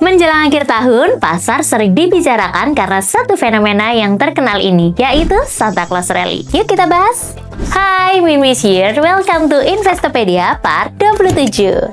Menjelang akhir tahun, pasar sering dibicarakan karena satu fenomena yang terkenal ini, yaitu Santa Claus Rally. Yuk kita bahas! Hai, Mimis here. Welcome to Investopedia part 27.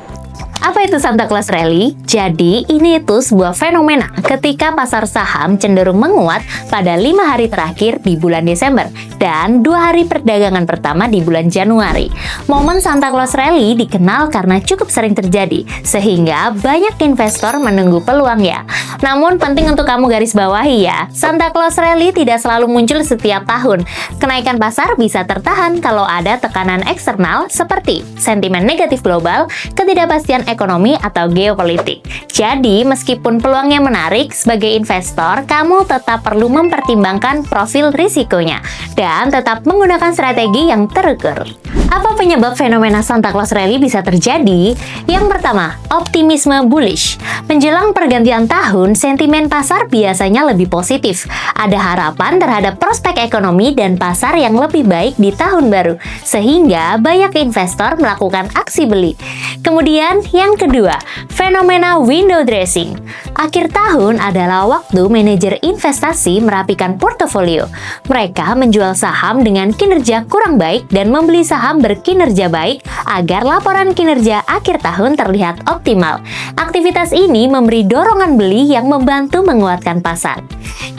Apa itu Santa Claus Rally? Jadi, ini itu sebuah fenomena ketika pasar saham cenderung menguat pada 5 hari terakhir di bulan Desember dan 2 hari perdagangan pertama di bulan Januari. Momen Santa Claus Rally dikenal karena cukup sering terjadi, sehingga banyak investor menunggu peluangnya. Namun, penting untuk kamu garis bawahi ya, Santa Claus Rally tidak selalu muncul setiap tahun. Kenaikan pasar bisa tertahan kalau ada tekanan eksternal seperti sentimen negatif global, ketidakpastian ekonomi atau geopolitik. Jadi, meskipun peluangnya menarik, sebagai investor, kamu tetap perlu mempertimbangkan profil risikonya dan tetap menggunakan strategi yang terukur. Apa penyebab fenomena Santa Claus Rally bisa terjadi? Yang pertama, optimisme bullish. Menjelang pergantian tahun, sentimen pasar biasanya lebih positif. Ada harapan terhadap prospek ekonomi dan pasar yang lebih baik di tahun baru, sehingga banyak investor melakukan aksi beli. Kemudian, yang kedua, fenomena window dressing. Akhir tahun adalah waktu manajer investasi merapikan portofolio. Mereka menjual saham dengan kinerja kurang baik dan membeli saham berkinerja baik agar laporan kinerja akhir tahun terlihat optimal. Aktivitas ini memberi dorongan beli yang membantu menguatkan pasar.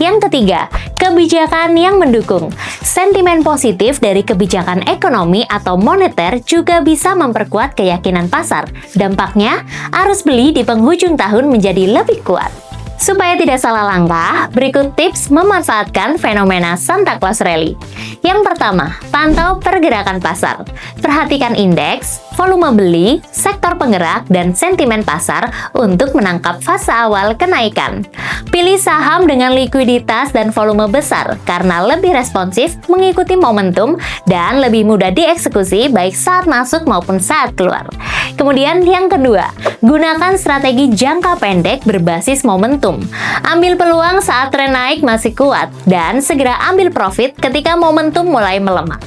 Yang ketiga, kebijakan yang mendukung. Sentimen positif dari kebijakan ekonomi atau moneter juga bisa memperkuat keyakinan pasar. Dampaknya, arus beli di penghujung tahun menjadi lebih kuat. Supaya tidak salah langkah, berikut tips memanfaatkan fenomena Santa Claus Rally. Yang pertama, pantau pergerakan pasar. Perhatikan indeks, volume beli, sektor penggerak, dan sentimen pasar untuk menangkap fase awal kenaikan. Pilih saham dengan likuiditas dan volume besar karena lebih responsif mengikuti momentum dan lebih mudah dieksekusi baik saat masuk maupun saat keluar. Kemudian yang kedua, gunakan strategi jangka pendek berbasis momentum. Ambil peluang saat tren naik masih kuat dan segera ambil profit ketika momentum mulai melemah.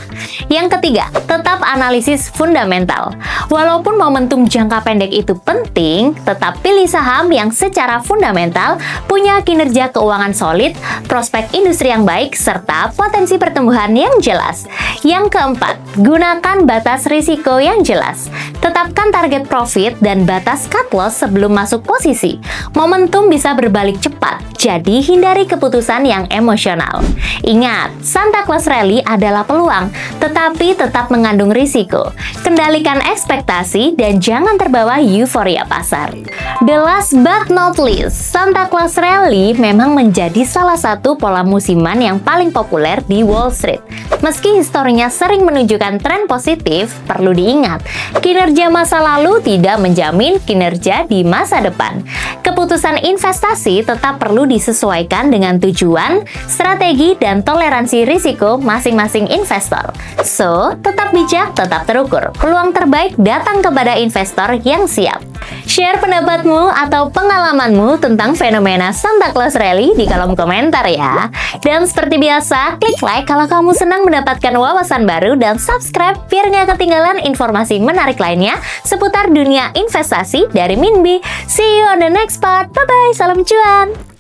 Yang ketiga, tetap analisis fundamental. Walaupun momentum jangka pendek itu penting, tetap pilih saham yang secara fundamental punya kinerja keuangan solid, prospek industri yang baik, serta potensi pertumbuhan yang jelas. Yang keempat, gunakan batas risiko yang jelas. Tetapkan target profit dan batas cut loss sebelum masuk posisi. Momentum bisa berbalik cepat, jadi hindari keputusan yang emosional. Ingat, Santa Claus Rally adalah peluang, tetapi tetap mengandung risiko. Kendalikan ekspektasi dan jangan terbawa euforia pasar. The last but not least, Santa Claus Rally memang menjadi salah satu pola musiman yang paling populer di Wall Street. Meski historinya sering menunjukkan tren positif, perlu diingat, kinerja masa lalu tidak menjamin kinerja di masa depan. Keputusan investasi tetap perlu disesuaikan dengan tujuan, strategi, dan toleransi risiko masing-masing investor. So, tetap bijak, tetap terukur. Peluang terbaik datang kepada investor yang siap. Share pendapatmu atau pengalamanmu tentang fenomena Santa Claus Rally di kolom komentar ya. Dan seperti biasa, klik like kalau kamu senang mendapatkan wawasan baru dan subscribe biar nggak ketinggalan informasi menarik lainnya seputar dunia investasi dari Minbi. See you on the next part. Bye-bye, salam cuan!